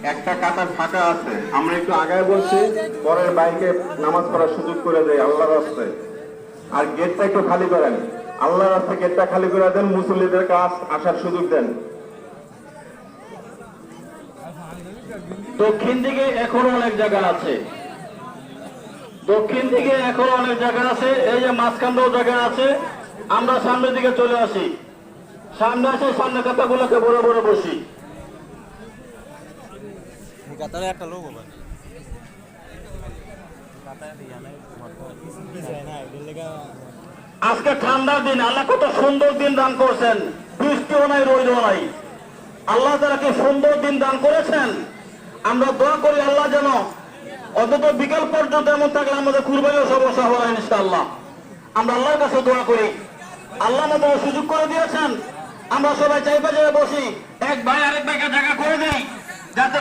একটা কাতার ফাঁকা আছে, আমরা একটু আগায় বলছি, পরের বাইকে নামাজ পড়ার সুযোগ করে দেয় আল্লাহর রাস্তায়। আর গেটটা একটু খালি করেন, আল্লাহর রাস্তায় গেটটা খালি করে দেন, মুসল্লিদের কাজ আসার সুযোগ দেন। দক্ষিণ দিকে এখনো অনেক জায়গা আছে, দক্ষিণ দিকে এখনো অনেক জায়গা আছে, এই যে মাঝখানটাও জায়গা আছে। আমরা সামনের দিকে চলে আসি, সামনে আসে, সামনে কাতাগুলোকে বড় বড় বসি। একটা লোক আজকে ঠান্ডার দিন, আল্লাহ কত সুন্দর দিন দান করছেন, বৃষ্টিও নাই রোদও নাই। আল্লাহ তারা কি সুন্দর দিন দান করেছেন। আমরা দোয়া করি আল্লাহ যেন অন্তত বিকেল পর্যন্ত এমন থাকলে আমাদের কুরবানিও সমস্যা হবে ইনশাআল্লাহ। আমরা আল্লাহর কাছে দোয়া করি, আল্লাহ আমাদের সুযোগ করে দিয়েছেন, আমরা সবাই চাইবে যে বসি, এক ভাই আরেক ভাইকে জায়গা করে দেই, যাতে